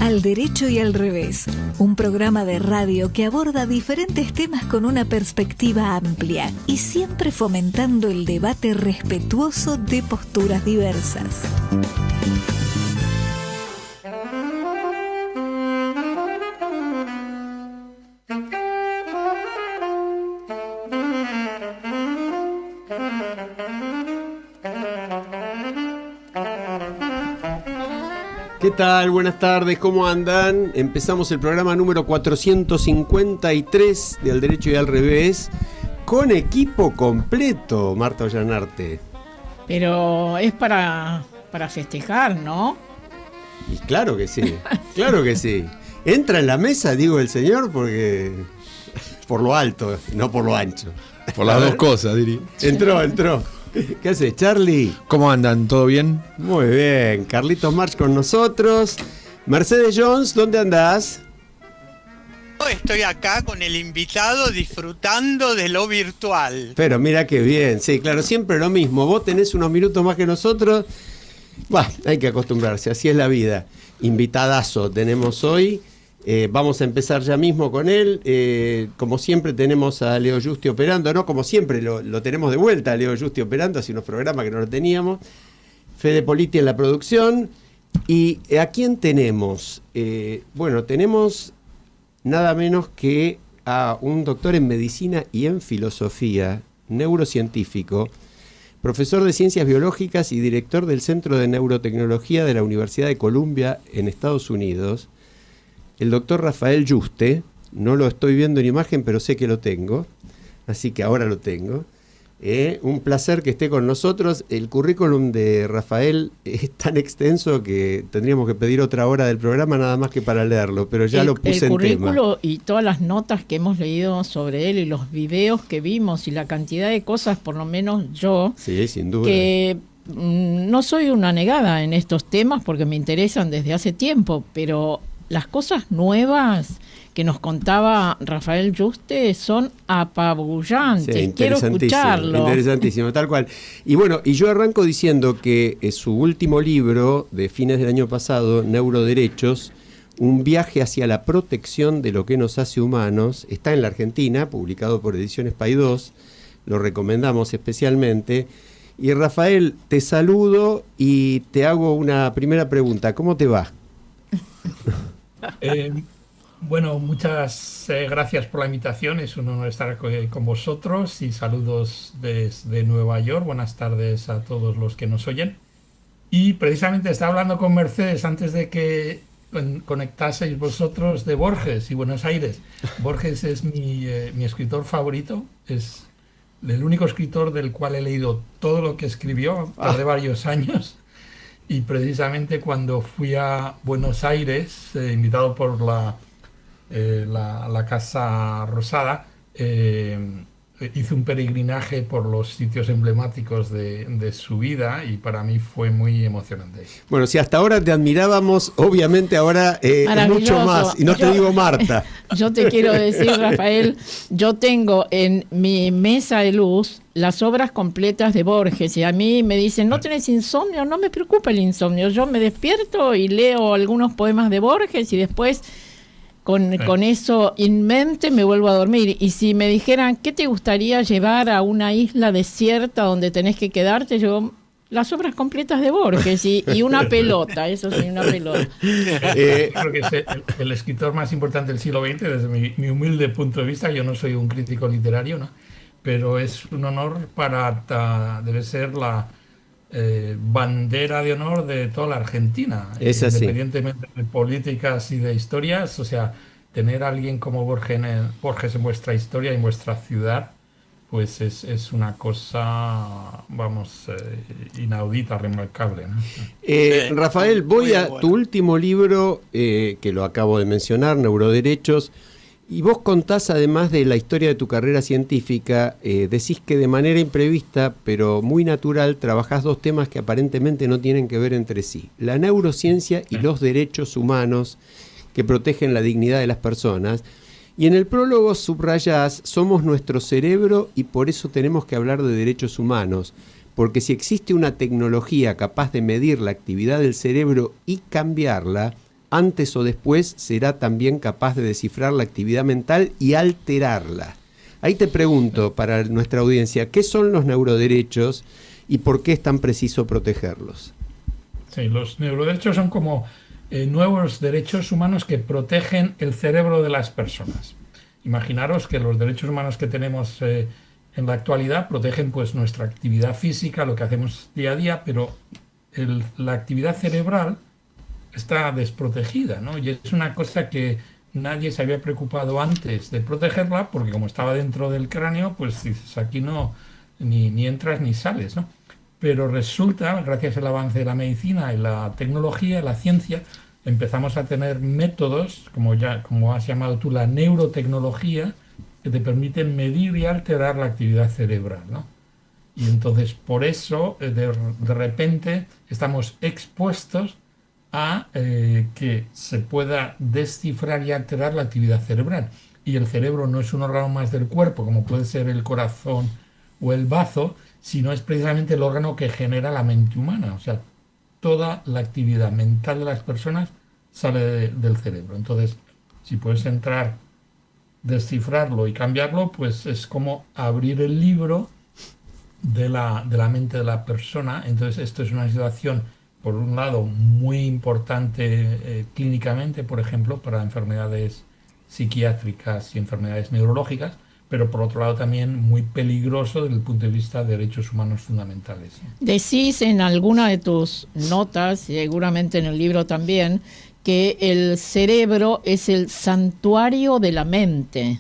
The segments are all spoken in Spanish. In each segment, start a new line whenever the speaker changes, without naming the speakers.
Al Derecho y al Revés, un programa de radio que aborda diferentes temas con una perspectiva amplia y siempre fomentando el debate respetuoso de posturas diversas.
¿Qué tal? Buenas tardes, ¿cómo andan? Empezamos el programa número 453 de Al Derecho y al Revés con equipo completo, Marta Ollanarte.
Pero es para festejar, ¿no?
Y claro que sí, claro que sí. Entra en la mesa, digo el señor, porque por lo alto, no por lo ancho.
Por las dos cosas, diría.
Entró. ¿Qué haces, Charlie?
¿Cómo andan? ¿Todo bien?
Muy bien. Carlitos March con nosotros. Mercedes Jones, ¿dónde andás?
Estoy acá con el invitado disfrutando de lo virtual.
Pero mira qué bien. Sí, claro, siempre lo mismo. Vos tenés unos minutos más que nosotros. Bah, hay que acostumbrarse, así es la vida. Invitadazo tenemos hoy. Vamos a empezar ya mismo con él. Como siempre tenemos a Leo Justi operando, ¿no? Como siempre lo tenemos de vuelta a Leo Justi operando, hace unos programas que no lo teníamos. Fede Politi en la producción. ¿Y a quién tenemos? Bueno, tenemos nada menos que a un doctor en medicina y en filosofía, neurocientífico, profesor de ciencias biológicas y director del Centro de Neurotecnología de la Universidad de Columbia en Estados Unidos. El doctor Rafael Yuste, no lo estoy viendo en imagen, pero sé que lo tengo, así que ahora lo tengo. Un placer que esté con nosotros. El currículum de Rafael es tan extenso que tendríamos que pedir otra hora del programa nada más que para leerlo, pero ya lo puse en tema.
El currículo y todas las notas que hemos leído sobre él y los videos que vimos y la cantidad de cosas, por lo menos yo,
sí, sin duda,
que no soy una negada en estos temas porque me interesan desde hace tiempo, pero las cosas nuevas que nos contaba Rafael Yuste son apabullantes.
Sí,
quiero escucharlo.
Interesantísimo, tal cual. Y bueno, y yo arranco diciendo que su último libro de fines del año pasado, Neuroderechos, un viaje hacia la protección de lo que nos hace humanos, está en la Argentina, publicado por Ediciones Paidós, lo recomendamos especialmente. Y Rafael, te saludo y te hago una primera pregunta. ¿Cómo te va?
Bueno, muchas gracias por la invitación, es un honor estar con vosotros y saludos desde Nueva York, buenas tardes a todos los que nos oyen. Y precisamente estaba hablando con Mercedes antes de que conectaseis vosotros de Borges y Buenos Aires. Borges es mi escritor favorito, es el único escritor del cual he leído todo lo que escribió, tardé varios años. Y precisamente cuando fui a Buenos Aires, invitado por la Casa Rosada, hice un peregrinaje por los sitios emblemáticos de su vida y para mí fue muy emocionante.
Bueno, si hasta ahora te admirábamos, obviamente ahora mucho más, y no te digo Marta.
Yo te quiero decir, Rafael, yo tengo en mi mesa de luz las obras completas de Borges y a mí me dicen, ¿no tenés insomnio? No me preocupa el insomnio, yo me despierto y leo algunos poemas de Borges y después con eso en mente me vuelvo a dormir. Y si me dijeran, ¿qué te gustaría llevar a una isla desierta donde tenés que quedarte? Yo, las obras completas de Borges y una pelota, eso sí, una pelota.
Creo que es el escritor más importante del siglo XX desde mi humilde punto de vista. Yo no soy un crítico literario, ¿no? Pero es un honor debe ser la bandera de honor de toda la Argentina, independientemente de políticas y de historias. O sea, tener a alguien como Borges en vuestra historia y en vuestra ciudad, pues es una cosa, inaudita, remarcable, ¿no?
Rafael, voy a tu último libro, que lo acabo de mencionar, Neuroderechos. Y vos contás, además de la historia de tu carrera científica, decís que de manera imprevista, pero muy natural, trabajás dos temas que aparentemente no tienen que ver entre sí. La neurociencia y los derechos humanos que protegen la dignidad de las personas. Y en el prólogo subrayás, somos nuestro cerebro y por eso tenemos que hablar de derechos humanos. Porque si existe una tecnología capaz de medir la actividad del cerebro y cambiarla, antes o después será también capaz de descifrar la actividad mental y alterarla. Ahí te pregunto, para nuestra audiencia, ¿qué son los neuroderechos y por qué es tan preciso protegerlos?
Sí, los neuroderechos son como nuevos derechos humanos que protegen el cerebro de las personas. Imaginaros que los derechos humanos que tenemos en la actualidad protegen pues nuestra actividad física, lo que hacemos día a día, pero la actividad cerebral está desprotegida, ¿no? Y es una cosa que nadie se había preocupado antes de protegerla, porque como estaba dentro del cráneo, pues dices, aquí no, ni entras ni sales, ¿no? Pero resulta, gracias al avance de la medicina y la tecnología, la ciencia, empezamos a tener métodos, como has llamado tú, la neurotecnología, que te permiten medir y alterar la actividad cerebral, ¿no? Y entonces, por eso, de repente, estamos expuestos a que se pueda descifrar y alterar la actividad cerebral. Y el cerebro no es un órgano más del cuerpo, como puede ser el corazón o el bazo, sino es precisamente el órgano que genera la mente humana. O sea, toda la actividad mental de las personas sale del cerebro. Entonces, si puedes entrar, descifrarlo y cambiarlo, pues es como abrir el libro de la mente de la persona. Entonces, esto es una situación, por un lado, muy importante clínicamente, por ejemplo, para enfermedades psiquiátricas y enfermedades neurológicas, pero por otro lado también muy peligroso desde el punto de vista de derechos humanos fundamentales.
Decís en alguna de tus notas, seguramente en el libro también, que el cerebro es el santuario de la mente.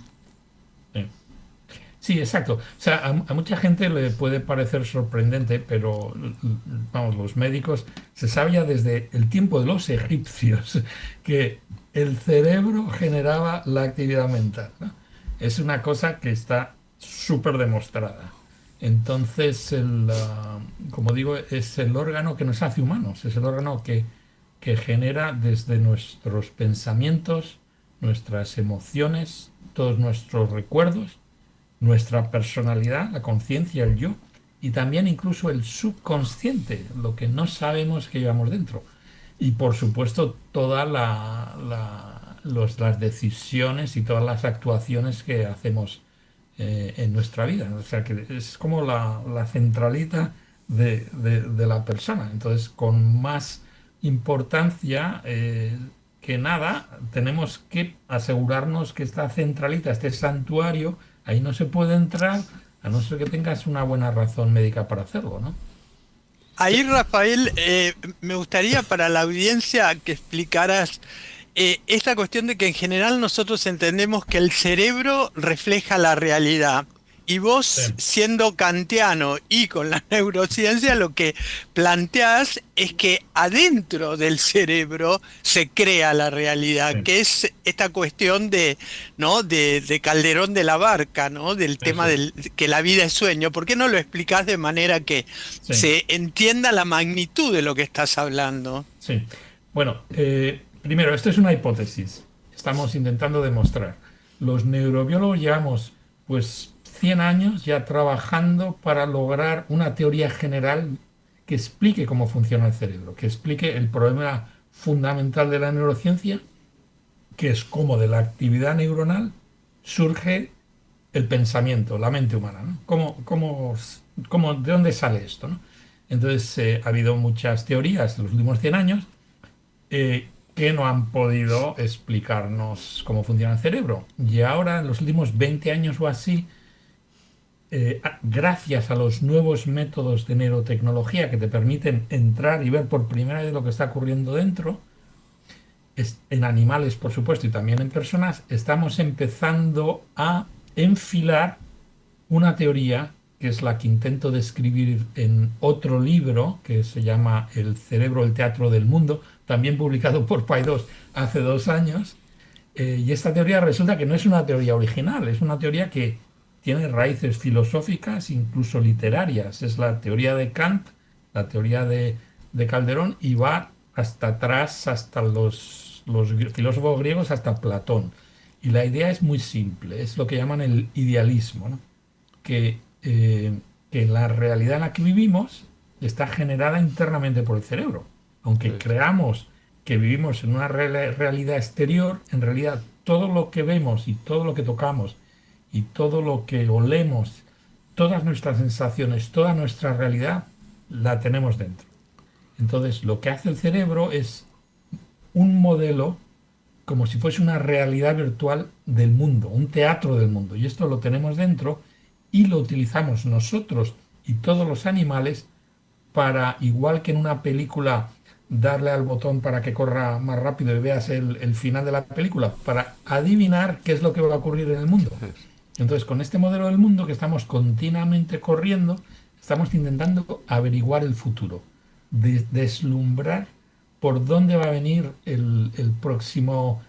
Sí, exacto. O sea, a mucha gente le puede parecer sorprendente, pero vamos, los médicos, se sabe ya desde el tiempo de los egipcios que el cerebro generaba la actividad mental, ¿no? Es una cosa que está súper demostrada. Entonces, como digo, es el órgano que nos hace humanos, es el órgano que genera desde nuestros pensamientos, nuestras emociones, todos nuestros recuerdos, nuestra personalidad, la conciencia, el yo, y también incluso el subconsciente, lo que no sabemos que llevamos dentro. Y por supuesto todas las decisiones y todas las actuaciones que hacemos en nuestra vida. O sea que es como la centralita de la persona. Entonces, con más importancia que nada, tenemos que asegurarnos que esta centralita, este santuario, ahí no se puede entrar a no ser que tengas una buena razón médica para hacerlo, ¿no?
Ahí, Rafael, me gustaría para la audiencia que explicaras esta cuestión de que en general nosotros entendemos que el cerebro refleja la realidad. Y vos,
Sí.
siendo kantiano y con la neurociencia, lo que planteás es que adentro del cerebro se crea la realidad,
Sí.
que es esta cuestión ¿no? de Calderón de la Barca, ¿no? Del tema que la vida es sueño. ¿Por qué no lo explicás de manera que
Sí.
se entienda la magnitud de lo que estás hablando?
Sí. Bueno, primero, esto es una hipótesis. Estamos intentando demostrar. Los neurobiólogos llevamos, pues, 100 años ya trabajando para lograr una teoría general que explique cómo funciona el cerebro, que explique el problema fundamental de la neurociencia, que es cómo de la actividad neuronal surge el pensamiento, la mente humana, ¿no? ¿De dónde sale esto, ¿no? Entonces, ha habido muchas teorías en los últimos 100 años que no han podido explicarnos cómo funciona el cerebro. Y ahora, en los últimos 20 años o así, gracias a los nuevos métodos de neurotecnología que te permiten entrar y ver por primera vez lo que está ocurriendo dentro, en animales, por supuesto, y también en personas, estamos empezando a enfilar una teoría que es la que intento describir en otro libro que se llama El cerebro, el teatro del mundo, también publicado por Paidós hace 2 años. Y esta teoría resulta que no es una teoría original, es una teoría que tiene raíces filosóficas, incluso literarias. Es la teoría de Kant, la teoría de Calderón, y va hasta atrás, hasta los filósofos griegos, hasta Platón. Y la idea es muy simple, es lo que llaman el idealismo, ¿no? Que la realidad en la que vivimos está generada internamente por el cerebro. Aunque creamos que vivimos en una realidad exterior, en realidad todo lo que vemos y todo lo que tocamos y todo lo que olemos, todas nuestras sensaciones, toda nuestra realidad, la tenemos dentro. Entonces, lo que hace el cerebro es un modelo como si fuese una realidad virtual del mundo, un teatro del mundo. Y esto lo tenemos dentro y lo utilizamos nosotros y todos los animales para, igual que en una película, darle al botón para que corra más rápido y veas el final de la película, para adivinar qué es lo que va a ocurrir en el mundo. Entonces, con este modelo del mundo que estamos continuamente corriendo, estamos intentando averiguar el futuro, deslumbrar por dónde va a venir el próximo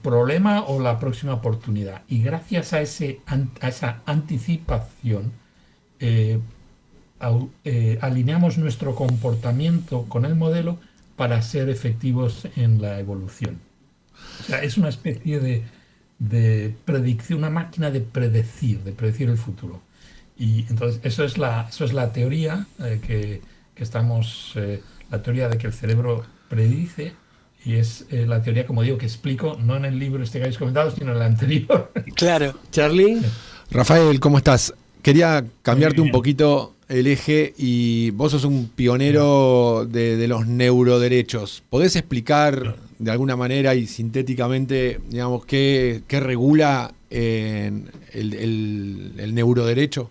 problema o la próxima oportunidad. Y gracias a esa anticipación, alineamos nuestro comportamiento con el modelo para ser efectivos en la evolución. O sea, es una especie de predicción, una máquina de predecir el futuro. Y entonces eso es la teoría que estamos, la teoría de que el cerebro predice, y es la teoría, como digo, que explico no en el libro este que habéis comentado, sino en el anterior.
Claro.
Charlie.
Rafael, ¿cómo estás? Quería cambiarte un poquito el eje, y vos sos un pionero de los neuroderechos. ¿Podés explicar de alguna manera y sintéticamente, digamos, qué regula el neuroderecho?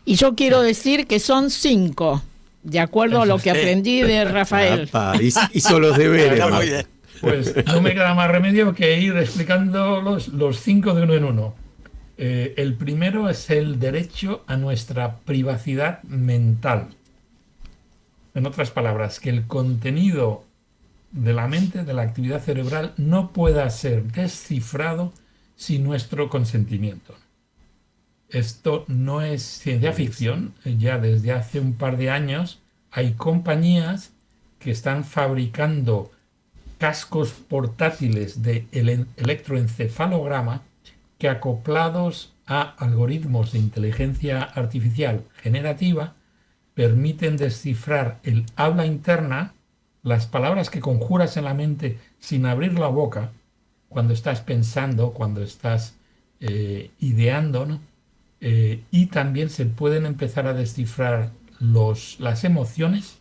Y yo quiero decir que son 5, de acuerdo a lo que aprendí de Rafael.
Hizo los deberes.
Está muy bien.
Pues no me queda más remedio que ir explicando los 5 de uno en uno. El primero es el derecho a nuestra privacidad mental. En otras palabras, que el contenido de la mente, de la actividad cerebral, no pueda ser descifrado sin nuestro consentimiento. Esto no es ciencia ficción. Ya desde hace un par de años hay compañías que están fabricando cascos portátiles de electroencefalograma que, acoplados a algoritmos de inteligencia artificial generativa, permiten descifrar el habla interna, las palabras que conjuras en la mente sin abrir la boca, cuando estás pensando, cuando estás ideando, ¿no? Y también se pueden empezar a descifrar las emociones,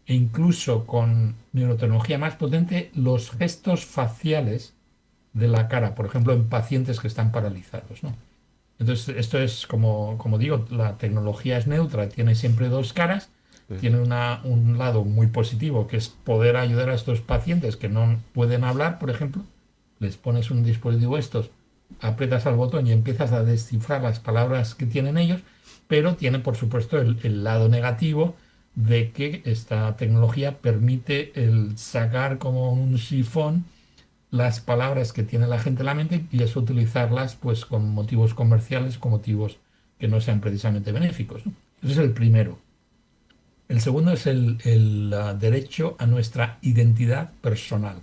e incluso con neurotecnología más potente, los gestos faciales de la cara, por ejemplo, en pacientes que están paralizados, ¿no? Entonces, esto es, como digo, la tecnología es neutra, tiene siempre dos caras. Tiene un lado muy positivo, que es poder ayudar a estos pacientes que no pueden hablar, por ejemplo. Les pones un dispositivo estos, aprietas al botón y empiezas a descifrar las palabras que tienen ellos, pero tiene, por supuesto, el lado negativo de que esta tecnología permite el sacar como un sifón las palabras que tiene la gente en la mente y eso utilizarlas pues con motivos comerciales, con motivos que no sean precisamente benéficos, ¿no? Ese es el primero. El segundo es el derecho a nuestra identidad personal.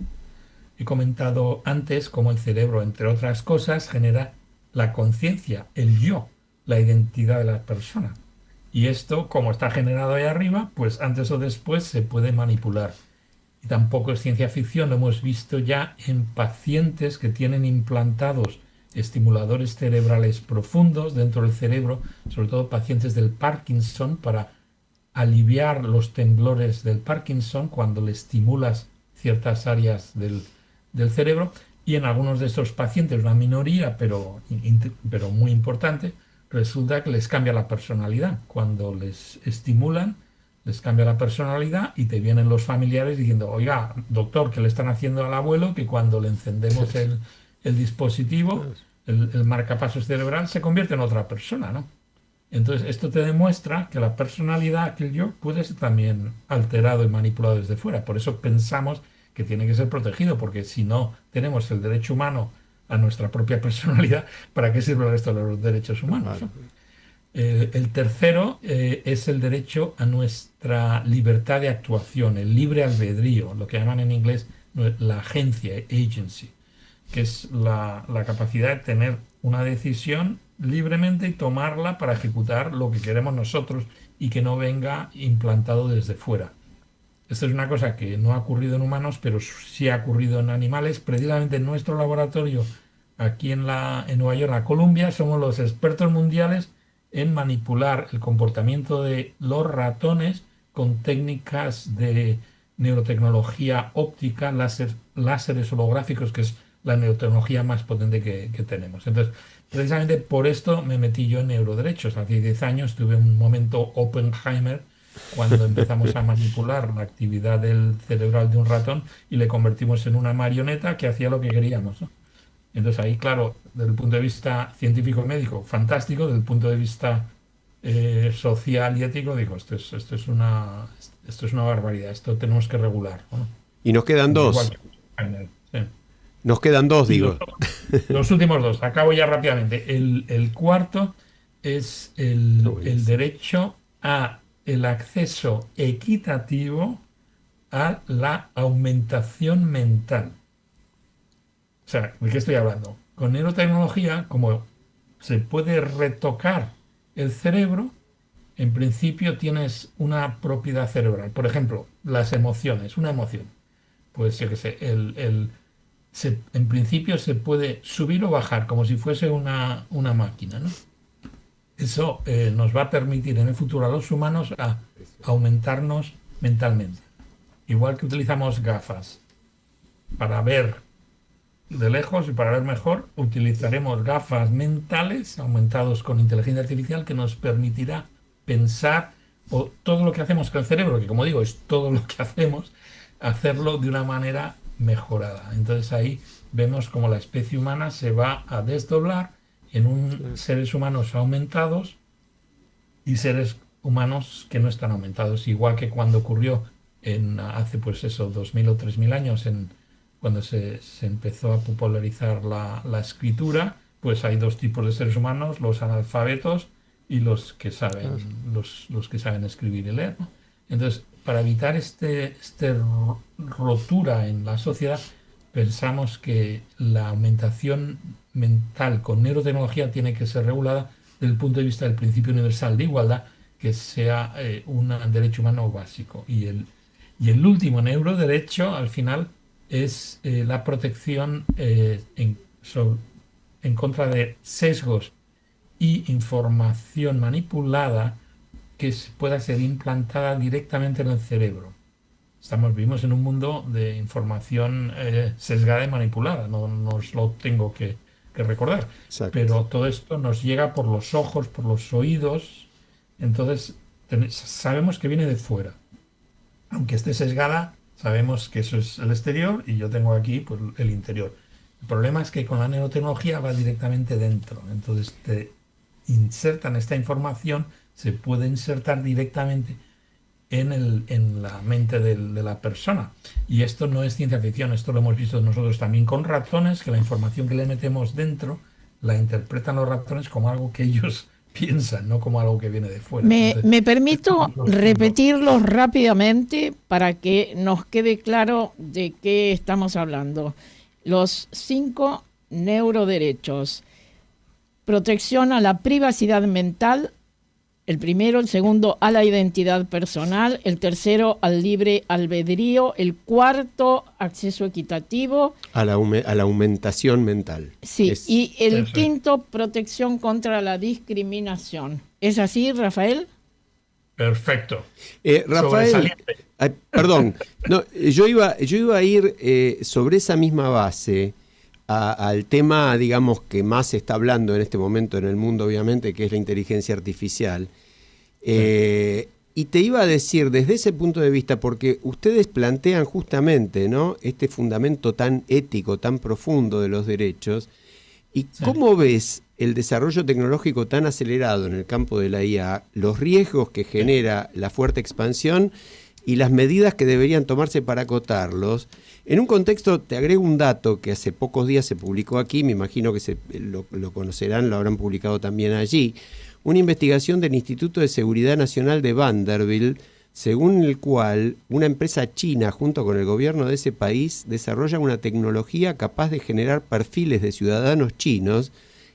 He comentado antes cómo el cerebro, entre otras cosas, genera la conciencia, el yo, la identidad de la persona. Y esto, como está generado ahí arriba, pues antes o después se puede manipular. Y tampoco es ciencia ficción, lo hemos visto ya en pacientes que tienen implantados estimuladores cerebrales profundos dentro del cerebro, sobre todo pacientes del Parkinson, para aliviar los temblores del Parkinson cuando le estimulas ciertas áreas del cerebro. Y en algunos de estos pacientes, una minoría, pero muy importante, resulta que les cambia la personalidad. Cuando les estimulan, les cambia la personalidad y te vienen los familiares diciendo: oiga, doctor, ¿qué le están haciendo al abuelo? Que cuando le encendemos el dispositivo, el marcapasos cerebral se convierte en otra persona, ¿no? Entonces, esto te demuestra que la personalidad, que el yo, puede ser también alterado y manipulado desde fuera. Por eso pensamos que tiene que ser protegido, porque si no tenemos el derecho humano a nuestra propia personalidad, ¿para qué sirve el resto de los derechos humanos, ¿no? El tercero es el derecho a nuestra libertad de actuación, el libre albedrío, lo que llaman en inglés la agencia, agency, que es la capacidad de tener una decisión libremente y tomarla para ejecutar lo que queremos nosotros y que no venga implantado desde fuera. Esto es una cosa que no ha ocurrido en humanos, pero sí ha ocurrido en animales. Precisamente en nuestro laboratorio, aquí en Nueva York, en la Columbia, somos los expertos mundiales en manipular el comportamiento de los ratones con técnicas de neurotecnología óptica, láseres holográficos, que es la neurotecnología más potente que tenemos. Entonces, precisamente por esto me metí yo en neuroderechos. Hace 10 años tuve un momento Oppenheimer cuando empezamos a manipular la actividad cerebral de un ratón y le convertimos en una marioneta que hacía lo que queríamos, ¿no? Entonces ahí, claro, desde el punto de vista científico y médico, fantástico. Desde el punto de vista social y ético, digo, esto es una barbaridad, esto tenemos que regular, ¿no?
Y nos quedan dos.
Sí.
Nos quedan dos,
Y
digo.
los últimos dos, acabo ya rápidamente. El cuarto es el derecho a el acceso equitativo a la aumentación mental. O sea, ¿de qué estoy hablando? Con neurotecnología, como se puede retocar el cerebro, en principio tienes una propiedad cerebral. Por ejemplo, las emociones, una emoción. Pues yo qué sé, en principio se puede subir o bajar como si fuese una máquina, ¿no? Eso nos va a permitir en el futuro a los humanos a aumentarnos mentalmente. Igual que utilizamos gafas para ver de lejos y para ver mejor, utilizaremos gafas mentales aumentados con inteligencia artificial que nos permitirá pensar o todo lo que hacemos con el cerebro, que como digo es todo lo que hacemos, hacerlo de una manera mejorada. Entonces ahí vemos como la especie humana se va a desdoblar en seres humanos aumentados y seres humanos que no están aumentados, igual que cuando ocurrió hace pues eso 2000 o 3000 años cuando se empezó a popularizar la escritura. Pues hay dos tipos de seres humanos, los analfabetos y los que saben los que saben escribir y leer, ¿no? Entonces, para evitar este rotura en la sociedad, pensamos que la aumentación mental con neurotecnología tiene que ser regulada desde el punto de vista del principio universal de igualdad, que sea un derecho humano básico. Y el último neuroderecho, al final, es la protección en contra de sesgos y información manipulada que pueda ser implantada directamente en el cerebro. Vivimos en un mundo de información sesgada y manipulada, no os lo tengo que recordar.
Exacto.
Pero todo esto nos llega por los ojos, por los oídos, entonces sabemos que viene de fuera. Aunque esté sesgada, sabemos que eso es el exterior y yo tengo aquí pues, el interior. El problema es que con la neurotecnología va directamente dentro, entonces te insertan esta información, se puede insertar directamente en la mente de la persona. Y esto no es ciencia ficción, esto lo hemos visto nosotros también con ratones, que la información que le metemos dentro la interpretan los ratones como algo que ellos piensan, no como algo que viene de fuera.
Me permito repetirlos rápidamente para que nos quede claro de qué estamos hablando. Los 5 neuroderechos: protección a la privacidad mental, el primero; el segundo, a la identidad personal; el tercero, al libre albedrío; el cuarto, acceso equitativo.
A la aumentación mental.
Sí, y el quinto, protección contra la discriminación. ¿Es así, Rafael?
Perfecto.
Rafael, perdón, no, yo iba a ir sobre esa misma base al tema, digamos, que más se está hablando en este momento en el mundo, obviamente, que es la inteligencia artificial. Y te iba a decir, desde ese punto de vista, porque ustedes plantean justamente, ¿no?, este fundamento tan ético, tan profundo de los derechos, y cómo ves el desarrollo tecnológico tan acelerado en el campo de la IA, los riesgos que genera la fuerte expansión y las medidas que deberían tomarse para acotarlos. En un contexto, te agrego un dato que hace pocos días se publicó aquí, me imagino que lo conocerán, lo habrán publicado también allí, una investigación del Instituto de Seguridad Nacional de Vanderbilt, según el cual una empresa china junto con el gobierno de ese país desarrolla una tecnología capaz de generar perfiles de ciudadanos chinos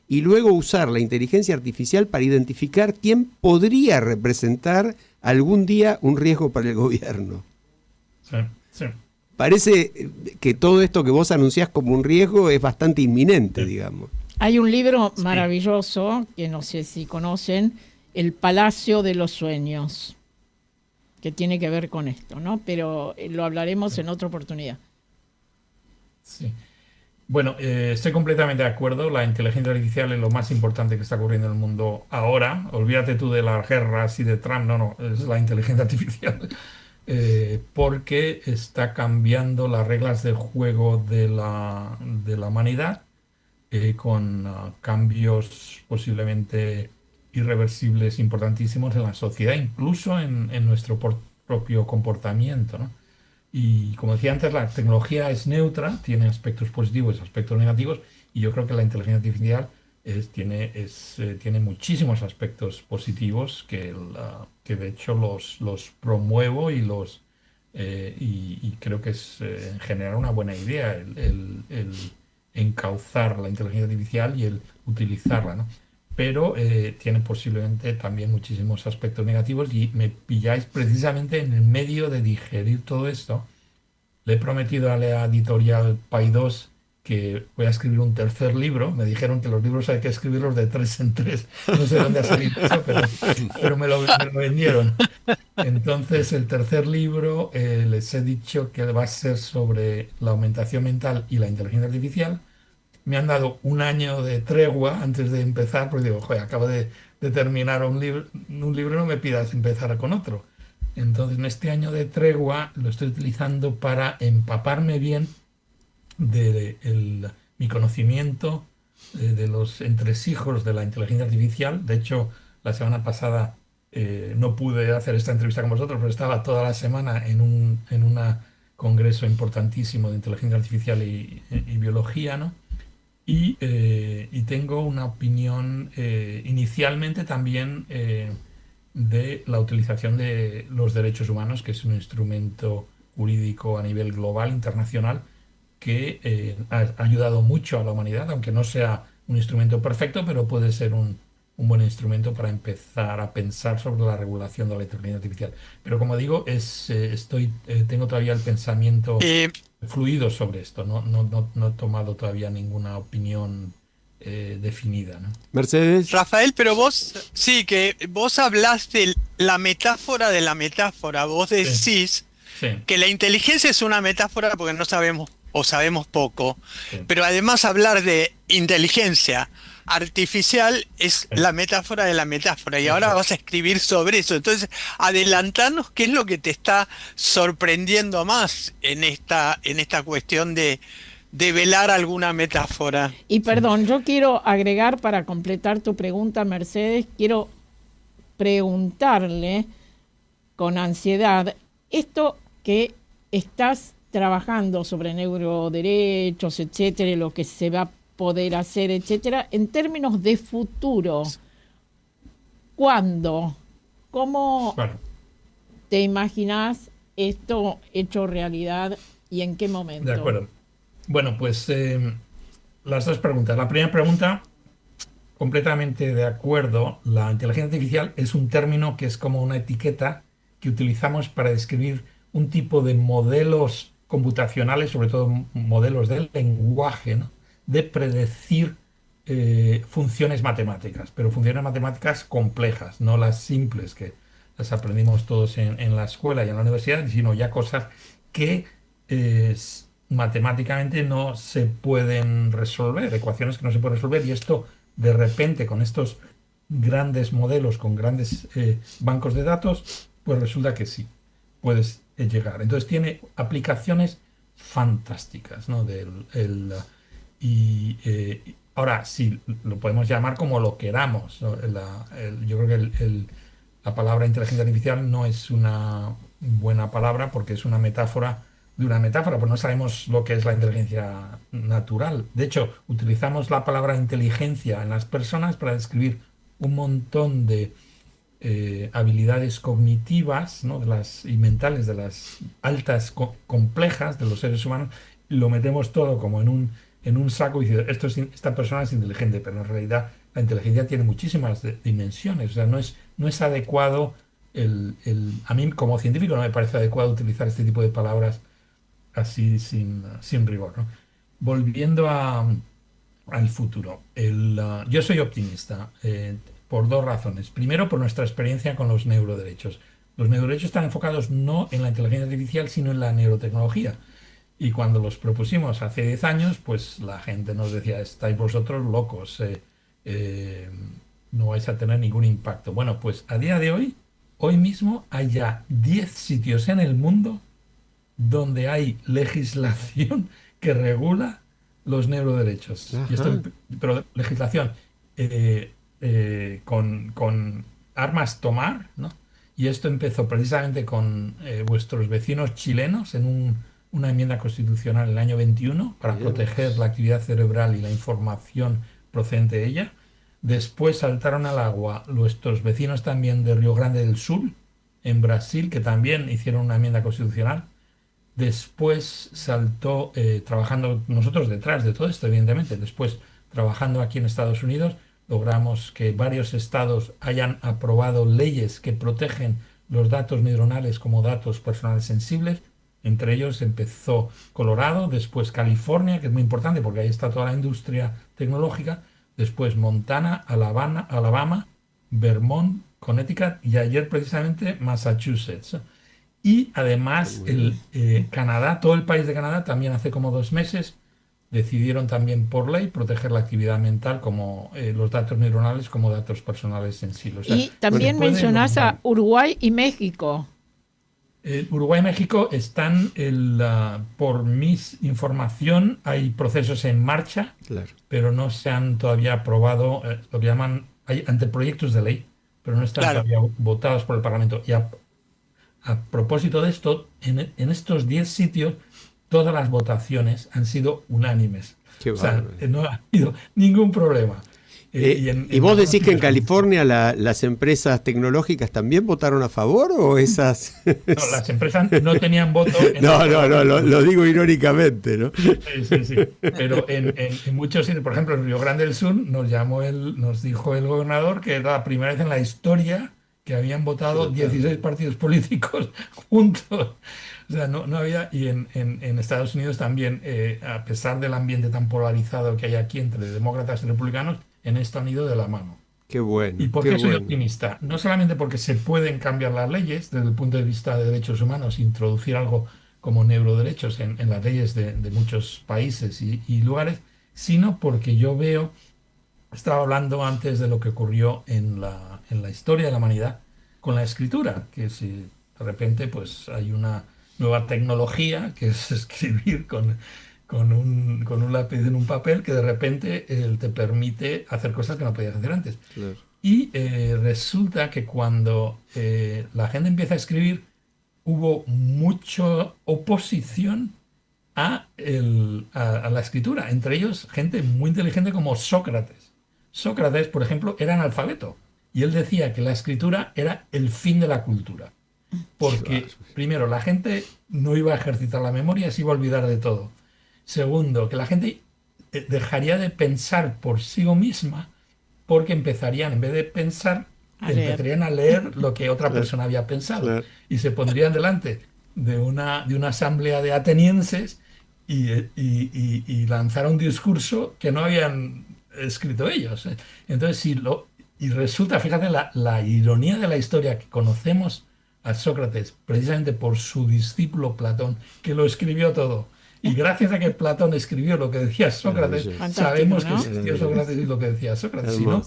y luego usar la inteligencia artificial para identificar quién podría representar algún día un riesgo para el gobierno.
Sí, sí.
Parece que todo esto que vos anunciás como un riesgo es bastante inminente, digamos.
Hay un libro maravilloso, que no sé si conocen, El Palacio de los Sueños, que tiene que ver con esto, ¿no? Pero lo hablaremos en otra oportunidad.
Sí. Bueno, estoy completamente de acuerdo. La inteligencia artificial es lo más importante que está ocurriendo en el mundo ahora. Olvídate tú de las guerras y de Trump. No, es la inteligencia artificial. Porque está cambiando las reglas de juego de la humanidad con cambios posiblemente irreversibles importantísimos en la sociedad, incluso en nuestro propio comportamiento, ¿no? Y como decía antes, la tecnología es neutra, tiene aspectos positivos y aspectos negativos, y yo creo que la inteligencia artificial tiene muchísimos aspectos positivos que de hecho los promuevo y creo que es en general una buena idea el encauzar la inteligencia artificial y el utilizarla, ¿no? Pero tiene posiblemente también muchísimos aspectos negativos y me pilláis precisamente en el medio de digerir todo esto. Le he prometido a la editorial Paidós que voy a escribir un tercer libro. Me dijeron que los libros hay que escribirlos de 3 en 3. No sé dónde ha salido eso, pero me lo vendieron. Entonces, el tercer libro les he dicho que va a ser sobre la aumentación mental y la inteligencia artificial. Me han dado un año de tregua antes de empezar, porque digo, joder, acabo de terminar un libro, no me pidas empezar con otro. Entonces, en este año de tregua lo estoy utilizando para empaparme bien de mi conocimiento de los entresijos de la inteligencia artificial. De hecho, la semana pasada no pude hacer esta entrevista con vosotros, pero estaba toda la semana en un congreso importantísimo de inteligencia artificial y biología, ¿no? Y tengo una opinión inicialmente también de la utilización de los derechos humanos, que es un instrumento jurídico a nivel global, internacional, que ha ayudado mucho a la humanidad, aunque no sea un instrumento perfecto, pero puede ser un buen instrumento para empezar a pensar sobre la regulación de la inteligencia artificial. Pero como digo, tengo todavía el pensamiento fluido sobre esto. No he tomado todavía ninguna opinión definida, ¿no?
Mercedes.
Rafael, pero que vos hablas de la metáfora de la metáfora. Vos decís que la inteligencia es una metáfora porque no sabemos o sabemos poco, pero además hablar de inteligencia artificial es la metáfora de la metáfora, y ahora vas a escribir sobre eso. Entonces, adelantanos qué es lo que te está sorprendiendo más en esta cuestión de develar alguna metáfora.
Y perdón, yo quiero agregar para completar tu pregunta, Mercedes, quiero preguntarle con ansiedad, esto que estás trabajando sobre neuroderechos, etcétera, lo que se va a poder hacer, etcétera, en términos de futuro, ¿cuándo? ¿Cómo te imaginas esto hecho realidad y en qué momento?
De acuerdo. Bueno, pues las dos preguntas. La primera pregunta, completamente de acuerdo. La inteligencia artificial es un término que es como una etiqueta que utilizamos para describir un tipo de modelos computacionales, sobre todo modelos del lenguaje, ¿no? De predecir funciones matemáticas, pero funciones matemáticas complejas, no las simples que las aprendimos todos en la escuela y en la universidad, sino ya cosas que matemáticamente no se pueden resolver, ecuaciones que no se pueden resolver, y esto de repente con estos grandes modelos, con grandes bancos de datos, pues resulta que sí, puedes llegar. Entonces tiene aplicaciones fantásticas, ¿no? Ahora sí, lo podemos llamar como lo queramos, ¿no? Yo creo que la palabra inteligencia artificial no es una buena palabra porque es una metáfora de una metáfora, pues no sabemos lo que es la inteligencia natural. De hecho, utilizamos la palabra inteligencia en las personas para describir un montón de habilidades cognitivas, ¿no? Y mentales, de las altas complejas de los seres humanos. Lo metemos todo como en un saco y dice, esta persona es inteligente, pero en realidad la inteligencia tiene muchísimas dimensiones. O sea, no es adecuado A mí como científico no me parece adecuado utilizar este tipo de palabras así sin rigor, ¿no? Volviendo al futuro. Yo soy optimista por dos razones. Primero, por nuestra experiencia con los neuroderechos. Los neuroderechos están enfocados no en la inteligencia artificial, sino en la neurotecnología. Y cuando los propusimos hace 10 años, pues la gente nos decía, estáis vosotros locos, no vais a tener ningún impacto. Bueno, pues a día de hoy mismo hay ya 10 sitios en el mundo donde hay legislación que regula los neuroderechos. Pero legislación con armas tomar, ¿no? Y esto empezó precisamente con vuestros vecinos chilenos en una enmienda constitucional en el año 21 para proteger la actividad cerebral y la información procedente de ella. Después saltaron al agua nuestros vecinos también de Río Grande del Sur, en Brasil, que también hicieron una enmienda constitucional. Después saltó, trabajando nosotros detrás de todo esto, evidentemente, después trabajando aquí en Estados Unidos, logramos que varios estados hayan aprobado leyes que protegen los datos neuronales como datos personales sensibles. Entre ellos empezó Colorado, después California, que es muy importante porque ahí está toda la industria tecnológica, después Montana, Alabama, Vermont, Connecticut y ayer precisamente Massachusetts. Y además Canadá, todo el país de Canadá, también hace como 2 meses decidieron también por ley proteger la actividad mental como los datos neuronales como datos personales sensibles. O sea,
y también mencionás a Uruguay y México.
Uruguay y México están, por mi información, hay procesos en marcha, pero no se han todavía aprobado, lo que llaman, hay anteproyectos de ley, pero no están todavía votados por el Parlamento. Y a propósito de esto, en estos 10 sitios, todas las votaciones han sido unánimes. O sea, no ha habido ningún problema.
¿Y vos decís que en California las empresas tecnológicas también votaron a favor o esas...?
No, las empresas no tenían voto.
No, lo digo irónicamente, ¿no?
Sí. Pero en muchos sitios, por ejemplo, en Río Grande del Sur, nos dijo el gobernador que era la primera vez en la historia que habían votado 16 partidos políticos juntos. O sea, no había, y en Estados Unidos también, a pesar del ambiente tan polarizado que hay aquí entre demócratas y republicanos, en esto han ido de la mano.
Qué bueno.
¿Y por qué soy optimista? No solamente porque se pueden cambiar las leyes desde el punto de vista de derechos humanos, introducir algo como neuroderechos en las leyes de muchos países y lugares, sino porque yo veo, estaba hablando antes de lo que ocurrió en la historia de la humanidad con la escritura, que si de repente pues hay una nueva tecnología que es escribir con un lápiz en un papel que de repente te permite hacer cosas que no podías hacer antes. Claro. Y resulta que cuando la gente empieza a escribir, hubo mucha oposición a la escritura. Entre ellos, gente muy inteligente como Sócrates. Sócrates, por ejemplo, era analfabeto. Y él decía que la escritura era el fin de la cultura. Porque, primero, la gente no iba a ejercitar la memoria, se iba a olvidar de todo. Segundo, que la gente dejaría de pensar por sí misma porque empezarían, en vez de pensar, empezarían a leer lo que otra persona había pensado. Y se pondrían delante de una asamblea de atenienses y lanzar un discurso que no habían escrito ellos. Entonces, y resulta, fíjate, la ironía de la historia, que conocemos a Sócrates precisamente por su discípulo Platón, que lo escribió todo. Y gracias a que Platón escribió lo que decía Sócrates, sabemos que existió Sócrates y lo que decía Sócrates. Si no,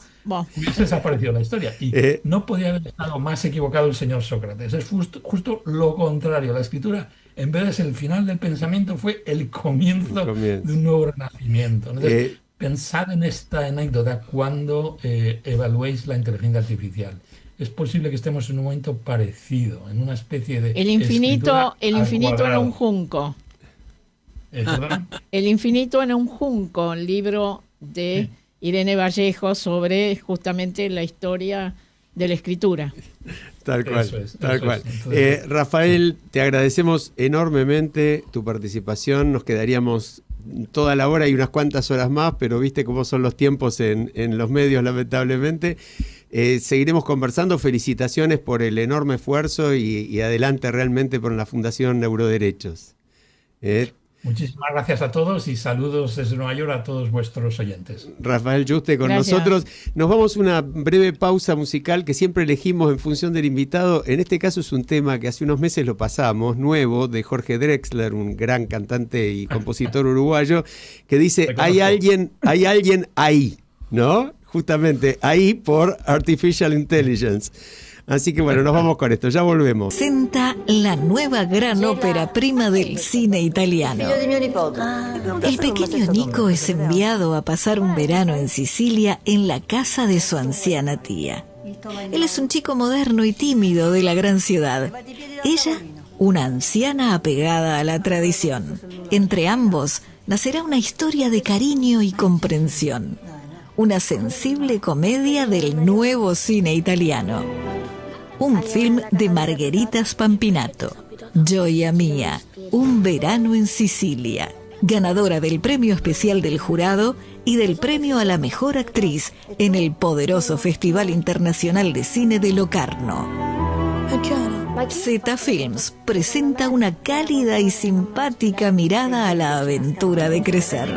hubiese desaparecido la historia. Y no podía haber estado más equivocado el señor Sócrates. Es justo lo contrario. La escritura, en vez de ser el final del pensamiento, fue el comienzo de un nuevo renacimiento. Entonces, pensad en esta anécdota cuando evaluéis la inteligencia artificial. Es posible que estemos en un momento parecido, en una especie de...
El infinito en un junco. El infinito en un junco, el libro de Irene Vallejo sobre justamente la historia de la escritura.
Tal cual. Rafael, te agradecemos enormemente tu participación. Nos quedaríamos toda la hora y unas cuantas horas más, pero viste cómo son los tiempos en los medios, lamentablemente. Seguiremos conversando. Felicitaciones por el enorme esfuerzo y adelante realmente por la Fundación Neuroderechos.
Muchísimas gracias a todos y saludos desde Nueva York a todos vuestros oyentes.
Rafael Yuste con
Gracias.
nosotros. Nos vamos a una breve pausa musical que siempre elegimos en función del invitado. En este caso es un tema que hace unos meses lo pasamos, nuevo, de Jorge Drexler, un gran cantante y compositor uruguayo, que dice, hay alguien ahí, ¿no? Justamente ahí por Artificial Intelligence. Así que bueno, nos vamos con esto, ya volvemos.
Presenta la nueva gran ópera prima del cine italiano. El pequeño Nico es enviado a pasar un verano en Sicilia en la casa de su anciana tía. Él es un chico moderno y tímido de la gran ciudad. Ella, una anciana apegada a la tradición. Entre ambos nacerá una historia de cariño y comprensión. Una sensible comedia del nuevo cine italiano. Un film de Margherita Spampinato. Gioia Mia, un verano en Sicilia. Ganadora del premio especial del jurado y del premio a la mejor actriz en el poderoso Festival Internacional de Cine de Locarno. Zeta Films presenta una cálida y simpática mirada a la aventura de crecer.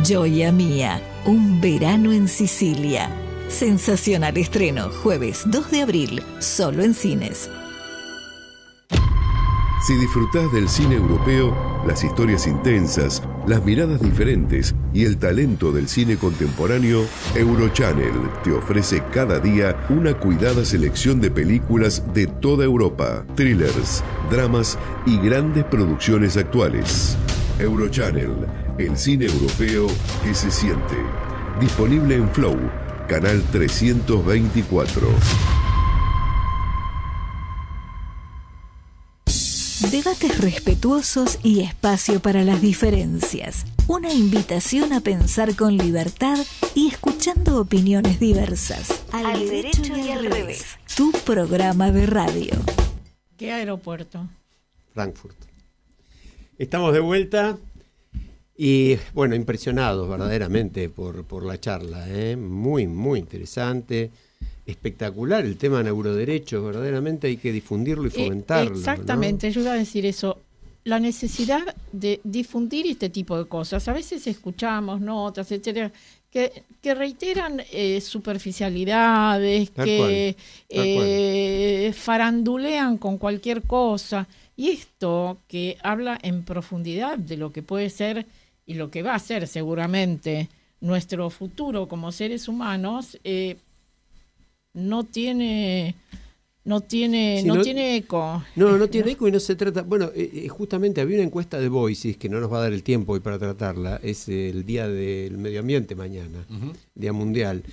Gioia Mia, un verano en Sicilia. Sensacional estreno, jueves 2 de abril, solo en cines.
Si disfrutás del cine europeo, las historias intensas, las miradas diferentes y el talento del cine contemporáneo, Eurochannel te ofrece cada día una cuidada selección de películas de toda Europa, thrillers, dramas y grandes producciones actuales. Eurochannel, el cine europeo que se siente. Disponible en Flow, canal 324.
Debates respetuosos y espacio para las diferencias. Una invitación a pensar con libertad y escuchando opiniones diversas. Al derecho y al revés. Tu programa de radio.
¿Qué aeropuerto?
Frankfurt. Estamos de vuelta y, bueno, impresionados verdaderamente por la charla, ¿eh? Muy, muy interesante. Espectacular el tema neuroderechos, verdaderamente hay que difundirlo y fomentarlo.
Exactamente,
¿no?
yo iba a decir eso. La necesidad de difundir este tipo de cosas. A veces escuchamos notas, etcétera, que reiteran superficialidades,
Tal
que
cual.
farandulean con cualquier cosa. Y esto que habla en profundidad de lo que puede ser y lo que va a ser seguramente nuestro futuro como seres humanos, no tiene eco.
No tiene eco y no se trata. Bueno, justamente había una encuesta de Voices que no nos va a dar el tiempo hoy para tratarla. Es el Día del Medio Ambiente mañana, Día Mundial.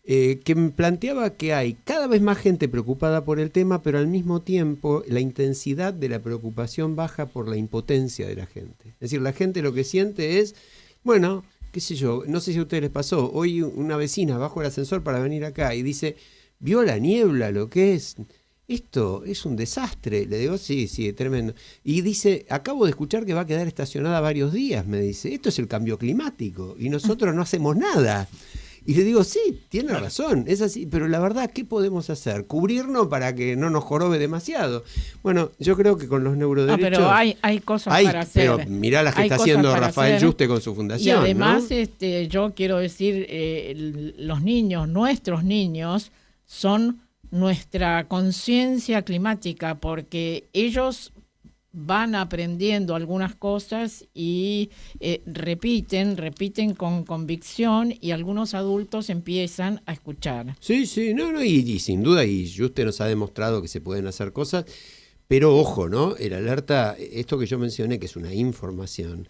Que me planteaba que hay cada vez más gente preocupada por el tema, pero al mismo tiempo la intensidad de la preocupación baja por la impotencia de la gente. Es decir, la gente lo que siente es, bueno, qué sé yo, no sé si a ustedes les pasó, hoy una vecina bajó el ascensor para venir acá y dice, ¿vio la niebla lo que es? Esto es un desastre. Le digo, sí, tremendo. Y dice, acabo de escuchar que va a quedar estacionada varios días, me dice. Esto es el cambio climático y nosotros no hacemos nada. Y le digo, sí, tiene razón, es así, pero la verdad, ¿qué podemos hacer? Cubrirnos para que no nos jorobe demasiado. Bueno, yo creo que con los neuroderechos...
No, pero hay cosas para hacer.
Pero mirá las que está haciendo Rafael Yuste con su fundación.
Y además,
¿no?
Yo quiero decir, los niños, nuestros niños, son nuestra conciencia climática, porque ellos van aprendiendo algunas cosas y repiten con convicción, y algunos adultos empiezan a escuchar.
Sí, y sin duda, y Juste nos ha demostrado que se pueden hacer cosas, pero ojo, ¿no? El alerta, esto que yo mencioné, que es una información,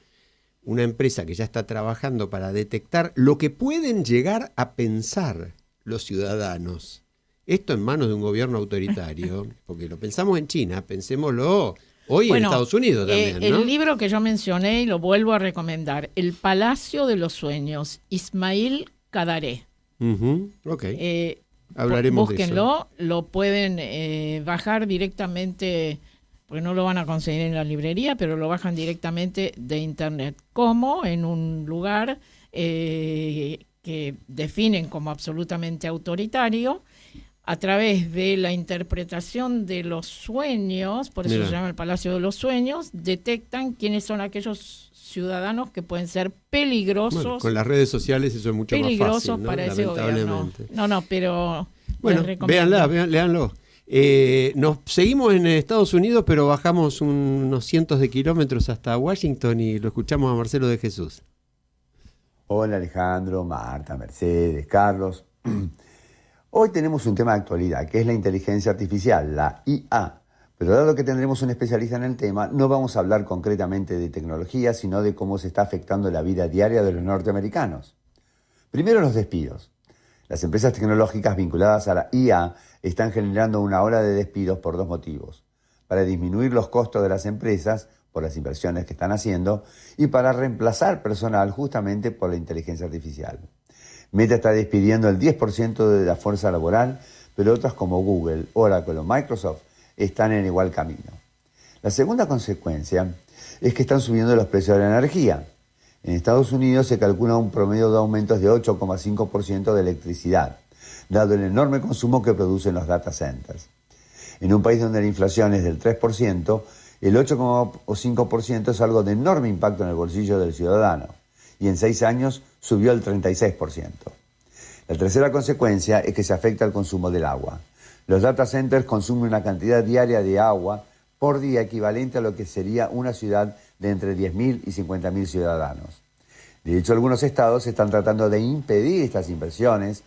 una empresa que ya está trabajando para detectar lo que pueden llegar a pensar los ciudadanos. Esto en manos de un gobierno autoritario, porque lo pensamos en China, pensémoslo hoy en Estados Unidos también, ¿no?
El libro que yo mencioné, y lo vuelvo a recomendar, El Palacio de los Sueños, Ismail Kadaré.
Ok. Hablaremos
búsquenlo,
de eso.
lo pueden bajar directamente, porque no lo van a conseguir en la librería, pero lo bajan directamente de internet, como en un lugar que definen como absolutamente autoritario, a través de la interpretación de los sueños, por eso se llama el Palacio de los Sueños, detectan quiénes son aquellos ciudadanos que pueden ser peligrosos.
Bueno, con las redes sociales eso es mucho más fácil, ¿no?
Para ese gobierno. No, pero
bueno, léanlo. Nos seguimos en Estados Unidos, pero bajamos unos cientos de kilómetros hasta Washington y lo escuchamos a Marcelo de Jesús.
Hola Alejandro, Marta, Mercedes, Carlos. Hoy tenemos un tema de actualidad, que es la inteligencia artificial, la IA. Pero dado que tendremos un especialista en el tema, no vamos a hablar concretamente de tecnología, sino de cómo se está afectando la vida diaria de los norteamericanos. Primero, los despidos. Las empresas tecnológicas vinculadas a la IA están generando una ola de despidos por dos motivos. Para disminuir los costos de las empresas, por las inversiones que están haciendo, y para reemplazar personal justamente por la inteligencia artificial. Meta está despidiendo el 10% de la fuerza laboral, pero otras como Google, Oracle o Microsoft están en igual camino. La segunda consecuencia es que están subiendo los precios de la energía. En Estados Unidos se calcula un promedio de aumentos de 8,5% de electricidad, dado el enorme consumo que producen los data centers. En un país donde la inflación es del 3%, el 8,5% es algo de enorme impacto en el bolsillo del ciudadano, y en 6 años subió el 36%. La tercera consecuencia es que se afecta al consumo del agua. Los data centers consumen una cantidad diaria de agua por día equivalente a lo que sería una ciudad de entre 10.000 y 50.000 ciudadanos. De hecho, algunos estados están tratando de impedir estas inversiones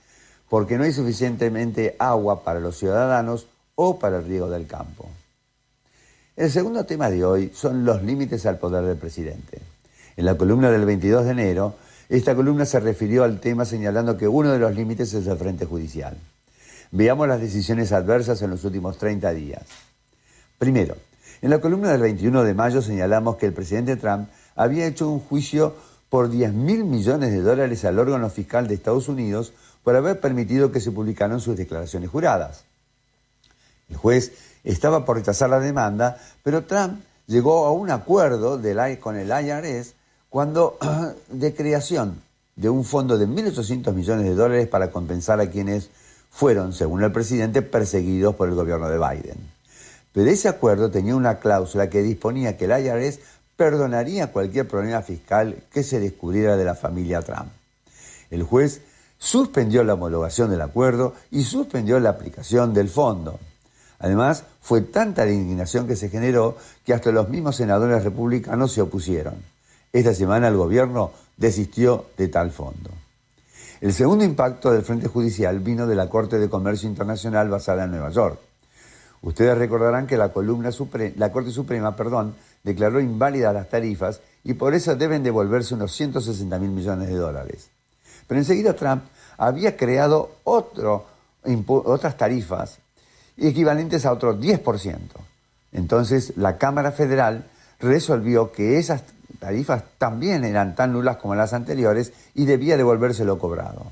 porque no hay suficientemente agua para los ciudadanos o para el riego del campo. El segundo tema de hoy son los límites al poder del presidente. En la columna del 22 de enero, esta columna se refirió al tema señalando que uno de los límites es el frente judicial. Veamos las decisiones adversas en los últimos 30 días. Primero, en la columna del 21 de mayo señalamos que el presidente Trump había hecho un juicio por $10.000 millones al órgano fiscal de Estados Unidos por haber permitido que se publicaran sus declaraciones juradas. El juez estaba por rechazar la demanda, pero Trump llegó a un acuerdo con el IRS de creación de un fondo de $1.800 millones para compensar a quienes fueron, según el presidente, perseguidos por el gobierno de Biden. Pero ese acuerdo tenía una cláusula que disponía que el IRS perdonaría cualquier problema fiscal que se descubriera de la familia Trump. El juez suspendió la homologación del acuerdo y suspendió la aplicación del fondo. Además, fue tanta la indignación que se generó que hasta los mismos senadores republicanos se opusieron. Esta semana el gobierno desistió de tal fondo. El segundo impacto del frente judicial vino de la Corte de Comercio Internacional basada en Nueva York. Ustedes recordarán que la Corte Suprema declaró inválidas las tarifas y por eso deben devolverse unos $160.000 millones. Pero enseguida Trump había creado otras tarifas equivalentes a otro 10%. Entonces la Cámara Federal resolvió que esas tarifas también eran tan nulas como las anteriores y debía devolverse lo cobrado.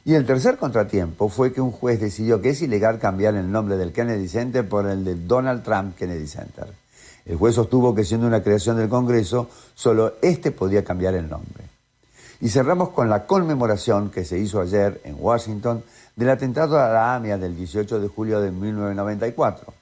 Y el tercer contratiempo fue que un juez decidió que es ilegal cambiar el nombre del Kennedy Center por el de Donald Trump Kennedy Center. El juez sostuvo que siendo una creación del Congreso, solo este podía cambiar el nombre. Y cerramos con la conmemoración que se hizo ayer en Washington del atentado a la AMIA del 18 de julio de 1994.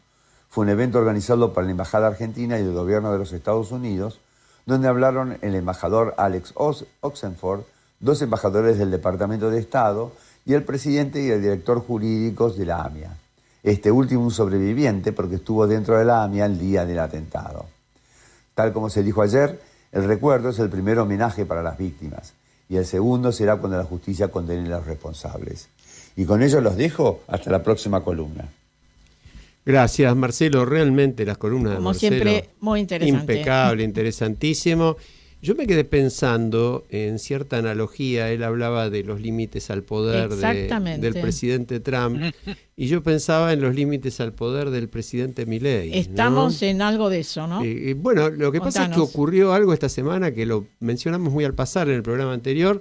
Fue un evento organizado por la Embajada Argentina y el Gobierno de los Estados Unidos, donde hablaron el embajador Alex Oxenford, 2 embajadores del Departamento de Estado y el presidente y el director jurídicos de la AMIA. Este último un sobreviviente porque estuvo dentro de la AMIA el día del atentado. Tal como se dijo ayer, el recuerdo es el primer homenaje para las víctimas y el segundo será cuando la justicia condene a los responsables. Y con ello los dejo hasta la próxima columna.
Gracias, Marcelo. Realmente las columnas
como
de Marcelo,
siempre, muy interesante.
Impecable, interesantísimo. Yo me quedé pensando en cierta analogía. Él hablaba de los límites al poder del presidente Trump y yo pensaba en los límites al poder del presidente Milei.
Estamos en algo de eso, ¿no?
Bueno, lo que pasa es que ocurrió algo esta semana que lo mencionamos muy al pasar en el programa anterior,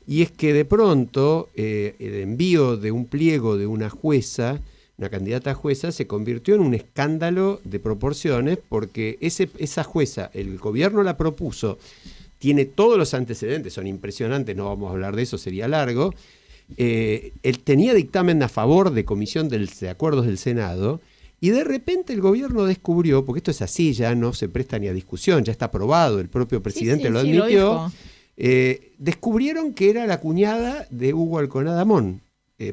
y es que de pronto el envío de un pliego de una jueza, una candidata a jueza, se convirtió en un escándalo de proporciones porque esa jueza, el gobierno la propuso tiene todos los antecedentes, son impresionantes, no vamos a hablar de eso, sería largo. Él tenía dictamen a favor de comisión de acuerdos del Senado, y de repente el gobierno descubrió, porque esto es así, ya no se presta ni a discusión, ya está aprobado, el propio presidente lo admitió, descubrieron que era la cuñada de Hugo Alconada Amón,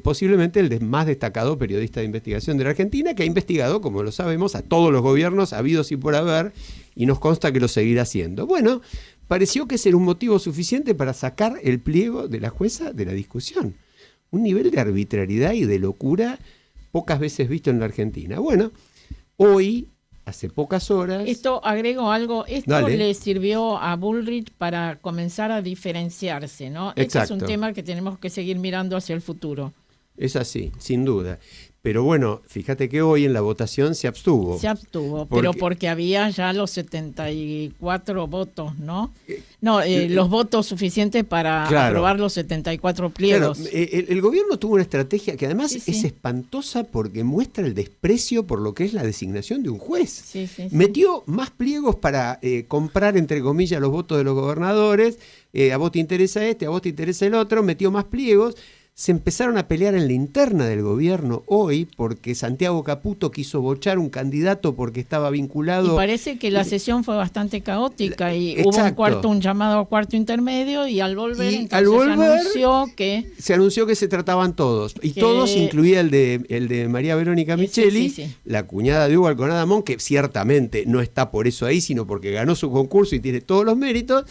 posiblemente el más destacado periodista de investigación de la Argentina, que ha investigado, como lo sabemos, a todos los gobiernos habidos y por haber, y nos consta que lo seguirá haciendo. Bueno, pareció que ese era un motivo suficiente para sacar el pliego de la jueza de la discusión. Un nivel de arbitrariedad y de locura pocas veces visto en la Argentina. Bueno, hoy, hace pocas horas...
Esto, agrego algo, esto
Dale.
le sirvió a Bullrich para comenzar a diferenciarse, ¿no? Este es
Exacto.
un tema que tenemos que seguir mirando hacia el futuro.
Es así, sin duda. Pero bueno, fíjate que hoy en la votación se abstuvo.
Se abstuvo,
Porque-
pero porque había ya los 74 votos, ¿no? No, los votos suficientes para
Claro.
aprobar los 74
Claro,
pliegos.
el gobierno tuvo una estrategia que además
Sí, sí.
es espantosa porque muestra el desprecio por lo que es la designación de un juez.
Sí, sí, sí.
Metió más pliegos para comprar, entre comillas, los votos de los gobernadores. A vos te interesa este, a vos te interesa el otro. Metió más pliegos. Se empezaron a pelear en la interna del gobierno hoy porque Santiago Caputo quiso bochar un candidato porque estaba
Y
vinculado.
parece que la sesión fue bastante caótica y
Exacto.
hubo un llamado a cuarto intermedio y al volver,
Y
entonces
al volver-
se anunció que...
Se anunció que se trataban todos, y
Que-
todos incluía el de María Verónica
Sí,
Micheli,
sí, sí.
la cuñada de Hugo Alconada Amón, que ciertamente no está por eso ahí, sino porque ganó su concurso y tiene todos los méritos.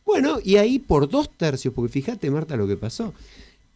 Bueno, y ahí por 2/3, porque fíjate, Marta, lo que pasó.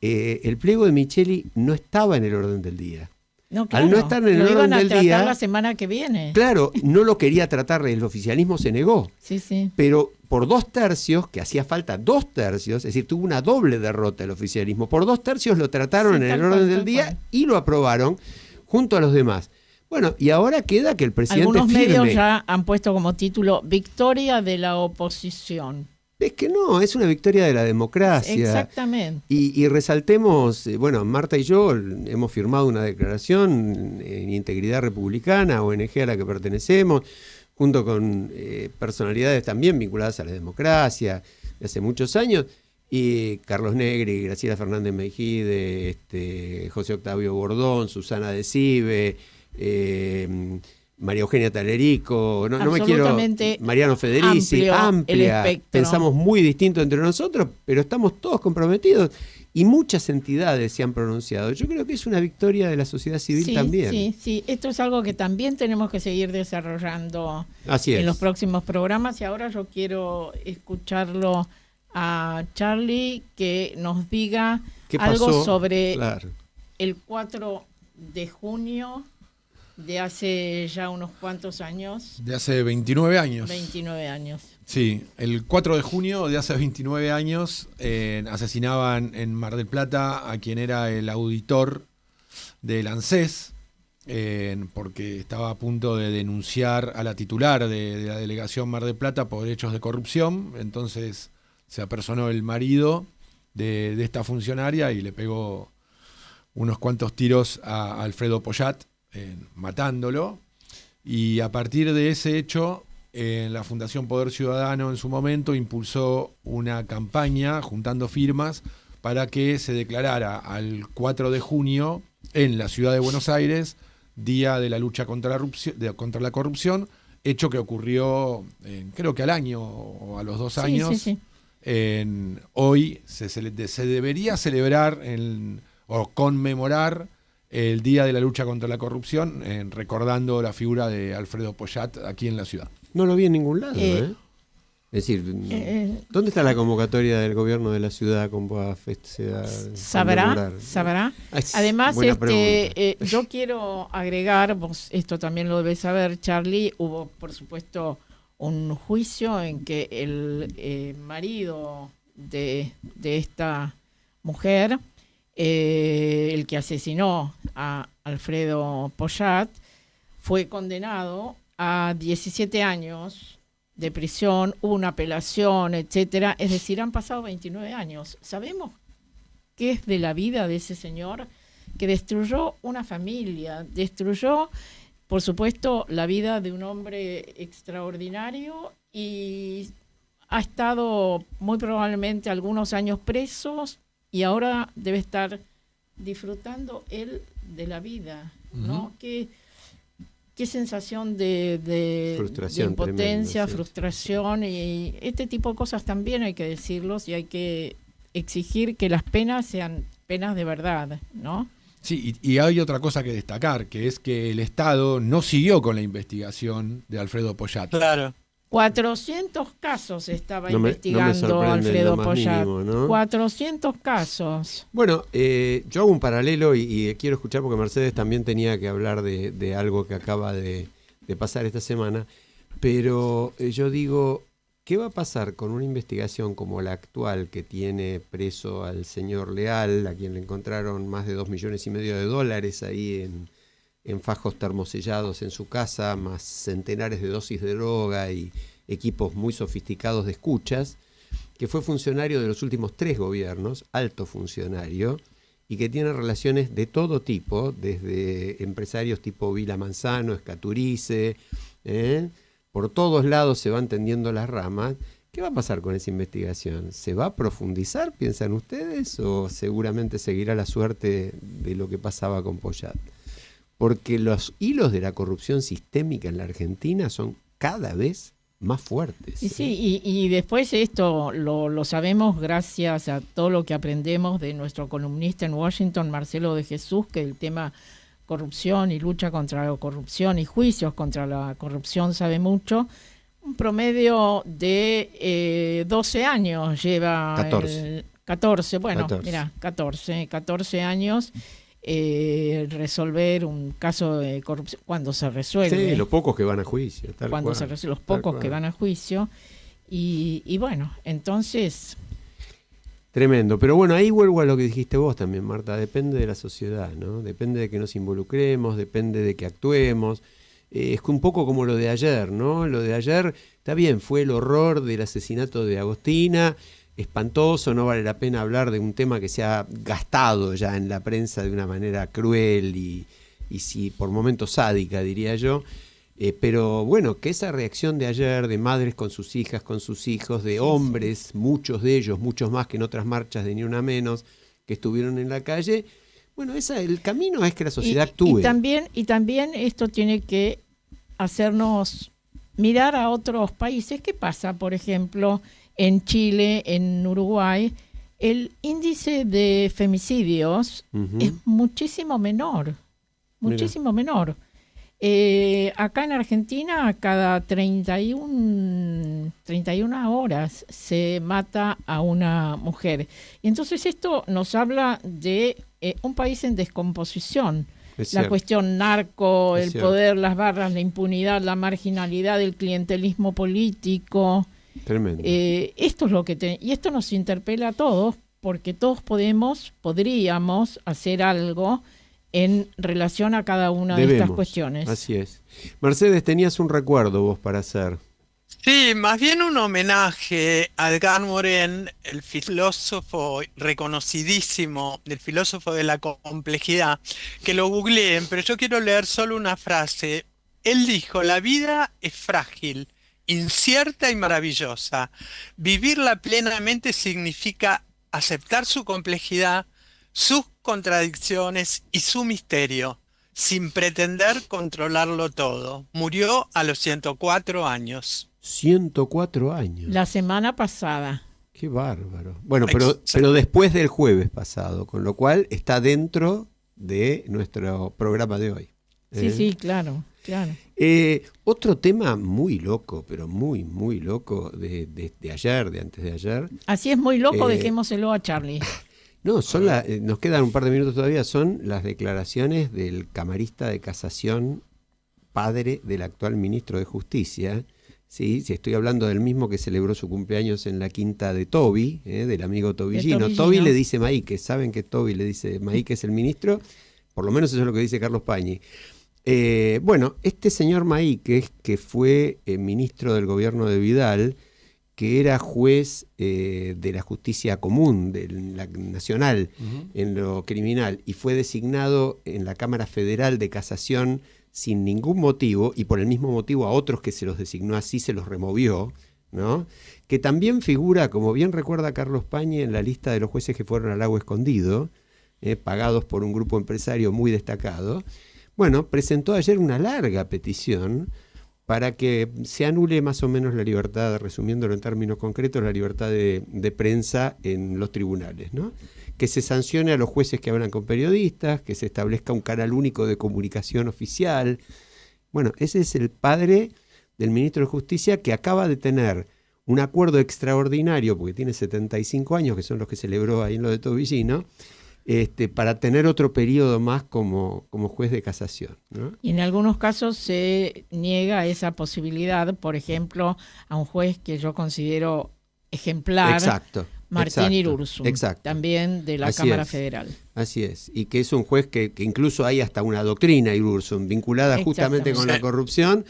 El pliego de Micheli no estaba en el orden del día.
No,
Al no estar en el
lo
orden
iban a
del
tratar
día-
la semana que viene.
Claro, no lo quería tratar, el oficialismo se negó.
Sí, sí.
Pero por 2/3, que hacía falta 2/3, es decir, tuvo una doble derrota el oficialismo. Por 2/3 lo trataron
Sí,
en
tal
el orden
cual,
del
tal
día
cual.
y lo aprobaron junto a los demás. Bueno, y ahora queda que el presidente
Algunos
firme.
medios ya han puesto como título Victoria de la oposición.
Es que no, es una victoria de la democracia.
Exactamente.
Y resaltemos, bueno, Marta y yo hemos firmado una declaración en Integridad Republicana, ONG a la que pertenecemos, junto con personalidades también vinculadas a la democracia de hace muchos años, y Carlos Negri, Graciela Fernández Mejide, José Octavio Bordón, Susana de Cive, María Eugenia Talerico, no me quiero,
Absolutamente
Mariano Federici,
amplio el
amplia,
espectro.
pensamos muy distinto entre nosotros, pero estamos todos comprometidos y muchas entidades se han pronunciado. Yo creo que es una victoria de la sociedad civil
Sí,
también.
sí, sí. Esto es algo que también tenemos que seguir desarrollando
Así es.
en los próximos programas y ahora yo quiero escucharlo a Charlie que nos diga
¿Qué
algo
pasó?
sobre
Claro.
el 4 de junio de hace ya unos cuantos años,
De hace 29 años.
29 años.
Sí, el 4 de junio de hace 29 años asesinaban en Mar del Plata a quien era el auditor del ANSES, porque estaba a punto de denunciar a la titular de la delegación Mar del Plata por hechos de corrupción. Entonces se apersonó el marido de esta funcionaria y le pegó unos cuantos tiros a Alfredo Poyat, matándolo. Y a partir de ese hecho, la Fundación Poder Ciudadano en su momento impulsó una campaña juntando firmas para que se declarara al 4 de junio en la ciudad de Buenos Aires Día de la Lucha contra la Corrupción, hecho que ocurrió creo que al año o a los 2 años.
Sí, sí, sí.
Hoy se debería celebrar o conmemorar el Día de la Lucha contra la Corrupción, recordando la figura de Alfredo Poyat aquí en la ciudad.
No lo vi en ningún lado,
Eh,
Es decir, ¿dónde está la convocatoria del gobierno de la ciudad con
Sabrá. Además,
buena pregunta.
yo quiero agregar, vos esto también lo debes saber, Charlie, hubo por supuesto un juicio en que el marido de esta mujer, el que asesinó a Alfredo Poyat, fue condenado a 17 años de prisión, hubo una apelación, etcétera. Es decir, han pasado 29 años. ¿Sabemos qué es de la vida de ese señor que destruyó una familia, destruyó, por supuesto, la vida de un hombre extraordinario y ha estado muy probablemente algunos años presos y ahora debe estar disfrutando él de la vida, ¿no? Qué sensación de
frustración,
impotencia,
tremenda, sí.
frustración, y este tipo de cosas también hay que decirlos y hay que exigir que las penas sean penas de verdad, ¿no?
Sí, y hay otra cosa que destacar, que es que el Estado no siguió con la investigación de Alfredo Poyat.
Claro.
400 casos estaba
No me
investigando
sorprende
Alfredo
lo más
Poyat.
mínimo, ¿no?
400 casos.
Bueno, yo hago un paralelo y quiero escuchar porque Mercedes también tenía que hablar de algo que acaba de pasar esta semana, pero yo digo, ¿qué va a pasar con una investigación como la actual que tiene preso al señor Leal, a quien le encontraron más de $2,5 millones ahí en fajos termosellados en su casa, más centenares de dosis de droga y equipos muy sofisticados de escuchas, que fue funcionario de los últimos 3 gobiernos, alto funcionario, y que tiene relaciones de todo tipo, desde empresarios tipo Vila Manzano, Escaturice, por todos lados se van tendiendo las ramas. ¿Qué va a pasar con esa investigación? ¿Se va a profundizar, piensan ustedes, o seguramente seguirá la suerte de lo que pasaba con Poyat? Porque los hilos de la corrupción sistémica en la Argentina son cada vez más fuertes.
Y después esto lo sabemos gracias a todo lo que aprendemos de nuestro columnista en Washington, Marcelo de Jesús, que el tema corrupción y lucha contra la corrupción y juicios contra la corrupción sabe mucho. Un promedio de 12 años lleva...
14.
14, bueno,
14.
Mira, 14 años. Resolver un caso de corrupción cuando se resuelve.
Sí, los pocos que van a juicio.
Cuando se resuelve, los pocos que van a juicio. Y bueno, entonces...
Tremendo. Pero bueno, ahí vuelvo a lo que dijiste vos también, Marta. Depende de la sociedad, ¿no? Depende de que nos involucremos, depende de que actuemos. Es un poco como lo de ayer, ¿no? Lo de ayer, está bien, fue el horror del asesinato de Agostina, espantoso, no vale la pena hablar de un tema que se ha gastado ya en la prensa de una manera cruel y sí, por momentos sádica, diría yo. Pero bueno, que esa reacción de ayer, de madres con sus hijas, con sus hijos, de hombres, muchos de ellos, muchos más que en otras marchas de Ni Una Menos, que estuvieron en la calle, bueno, el camino es que la sociedad actúe.
Y también esto tiene que hacernos mirar a otros países. ¿Qué pasa, por ejemplo, en Chile, en Uruguay? El índice de femicidios es muchísimo menor, muchísimo menor. Acá en Argentina, cada 31 horas se mata a una mujer. Y entonces esto nos habla de un país en descomposición. La cuestión narco, el poder, las barras, la impunidad, la marginalidad, el clientelismo político.
Tremendo.
Esto es lo que y esto nos interpela a todos, porque todos podríamos hacer algo en relación a cada una de estas cuestiones.
Así es. Mercedes, tenías un recuerdo vos para hacer.
Sí, más bien un homenaje a Edgar Morin, el filósofo reconocidísimo, el filósofo de la complejidad, que lo googleen, pero yo quiero leer solo una frase. Él dijo: la vida es frágil, incierta y maravillosa. Vivirla plenamente significa aceptar su complejidad, sus contradicciones y su misterio, sin pretender controlarlo todo. Murió a los 104 años.
104 años.
La semana pasada.
Qué bárbaro. Bueno, pero después del jueves pasado, con lo cual está dentro de nuestro programa de hoy.
Sí, claro.
Otro tema muy loco, pero muy, muy loco de ayer, de antes de ayer.
Así es, muy loco, dejémoselo a Charlie.
No, nos quedan un par de minutos todavía, son las declaraciones del camarista de casación, padre del actual ministro de Justicia. Sí, estoy hablando del mismo que celebró su cumpleaños en la quinta de Toby, del amigo Tobillino. Toby le dice Maíquez, ¿saben que Toby le dice Maíquez el ministro? Por lo menos eso es lo que dice Carlos Pañi. Bueno, este señor Maíquez, que fue ministro del gobierno de Vidal, que era juez de la justicia común, de la nacional, en lo criminal, y fue designado en la Cámara Federal de Casación sin ningún motivo, y por el mismo motivo a otros que se los designó así se los removió, ¿no? Que también figura, como bien recuerda Carlos Pañi, en la lista de los jueces que fueron al Lago Escondido, pagados por un grupo empresario muy destacado. Bueno, presentó ayer una larga petición para que se anule más o menos la libertad, resumiéndolo en términos concretos, la libertad de prensa en los tribunales, ¿no? Que se sancione a los jueces que hablan con periodistas, que se establezca un canal único de comunicación oficial. Bueno, ese es el padre del ministro de Justicia, que acaba de tener un acuerdo extraordinario, porque tiene 75 años, que son los que celebró ahí en lo de Tobillino, para tener otro periodo más como juez de casación, ¿no?
Y en algunos casos se niega esa posibilidad, por ejemplo, a un juez que yo considero ejemplar,
Exacto,
Martín Irurzun, también de la Cámara Federal.
Así es, y que es un juez que incluso hay hasta una doctrina Irurzun vinculada justamente con la corrupción.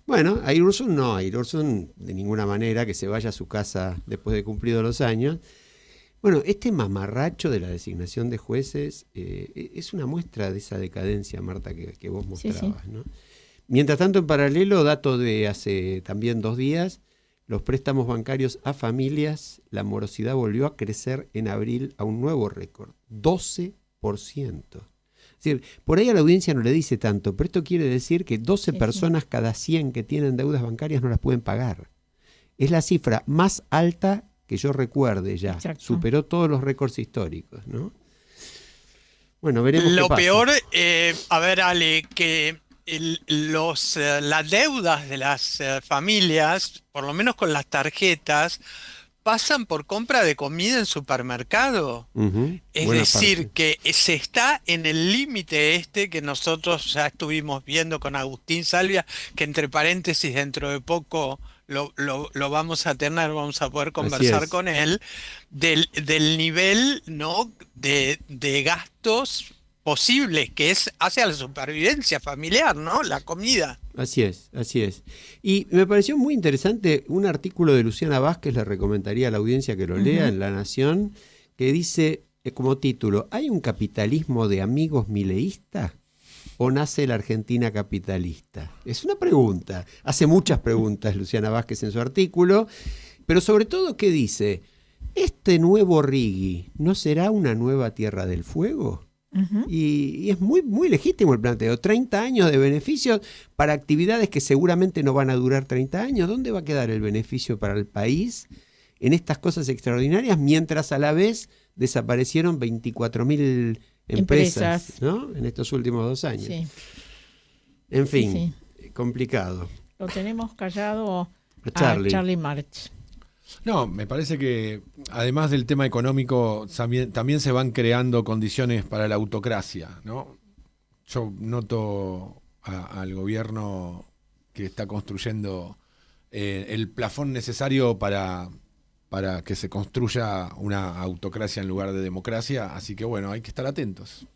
Bueno, a Irurzun de ninguna manera, que se vaya a su casa después de cumplidos los años. Bueno, este mamarracho de la designación de jueces es una muestra de esa decadencia, Marta, que vos mostrabas, ¿no? Mientras tanto, en paralelo, dato de hace también 2 días, los préstamos bancarios a familias, la morosidad volvió a crecer en abril a un nuevo récord, 12%. Es decir, por ahí a la audiencia no le dice tanto, pero esto quiere decir que 12 personas cada 100 que tienen deudas bancarias no las pueden pagar. Es la cifra más alta que yo recuerde ya. Exacto. Superó todos los récords históricos, ¿no? Bueno, veremos
lo
qué pasa.
Peor, a ver, Ale, que las deudas de las familias, por lo menos con las tarjetas, pasan por compra de comida en supermercado. Es
Buena
decir,
parte.
que se está en el límite que nosotros ya estuvimos viendo con Agustín Salvia, que entre paréntesis dentro de poco lo vamos a tener, vamos a poder conversar con él, del nivel, ¿no?, de gastos posibles que es hacia la supervivencia familiar, ¿no? La comida.
Así es. Y me pareció muy interesante un artículo de Luciana Vázquez, le recomendaría a la audiencia que lo lea, en La Nación, que dice como título: ¿hay un capitalismo de amigos mileísta o nace la Argentina capitalista? Es una pregunta. Hace muchas preguntas Luciana Vázquez en su artículo, pero sobre todo, ¿qué dice? ¿Este nuevo Rigui no será una nueva Tierra del Fuego? Y es muy, muy legítimo el planteo. 30 años de beneficios para actividades que seguramente no van a durar 30 años. ¿Dónde va a quedar el beneficio para el país en estas cosas extraordinarias, mientras a la vez desaparecieron 24.000 empresas, ¿no?, en estos últimos 2 años? Sí. En fin, complicado.
Lo tenemos callado a Charlie March.
No, me parece que además del tema económico también se van creando condiciones para la autocracia, ¿no? Yo noto al gobierno que está construyendo el plafón necesario para que se construya una autocracia en lugar de democracia, así que bueno, hay que estar atentos.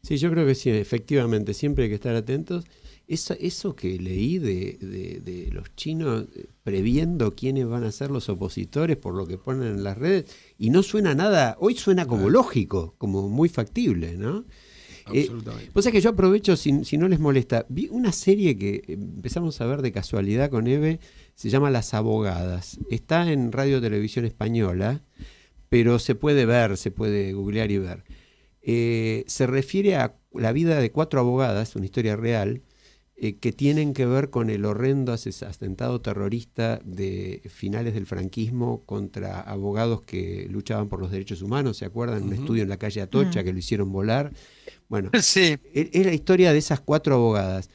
Sí, yo creo que sí, efectivamente, siempre hay que estar atentos. Eso que leí de los chinos previendo quiénes van a ser los opositores por lo que ponen en las redes, y no suena nada, hoy suena como lógico, como muy factible, ¿no?
Absolutamente.
Vos sabés que yo aprovecho, si no les molesta, vi una serie que empezamos a ver de casualidad con Eve, se llama Las Abogadas. Está en Radio Televisión Española, pero se puede ver, se puede googlear y ver. Se refiere a la vida de 4 abogadas, una historia real, que tienen que ver con el horrendo atentado terrorista de finales del franquismo contra abogados que luchaban por los derechos humanos. ¿Se acuerdan? Un estudio en la calle Atocha que lo hicieron volar. Bueno,
sí.
Es la historia de esas 4 abogadas.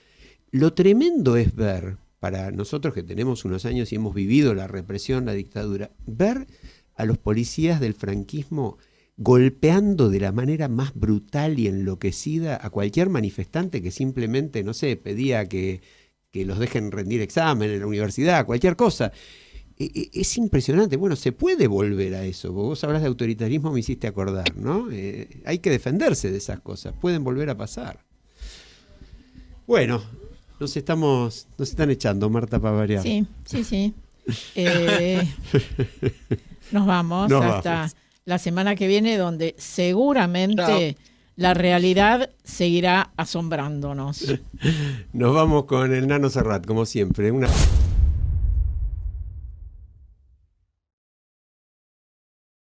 Lo tremendo es ver, para nosotros que tenemos unos años y hemos vivido la represión, la dictadura, ver a los policías del franquismo golpeando de la manera más brutal y enloquecida a cualquier manifestante que simplemente, no sé, pedía que los dejen rendir examen en la universidad, cualquier cosa. Es impresionante. Bueno, se puede volver a eso. Vos hablas de autoritarismo, me hiciste acordar, ¿no? Hay que defenderse de esas cosas. Pueden volver a pasar. Bueno, nos están echando, Marta, para variar.
Sí. Nos vamos hasta la semana que viene, donde seguramente la realidad seguirá asombrándonos.
Nos vamos con el Nano Serrat, como siempre.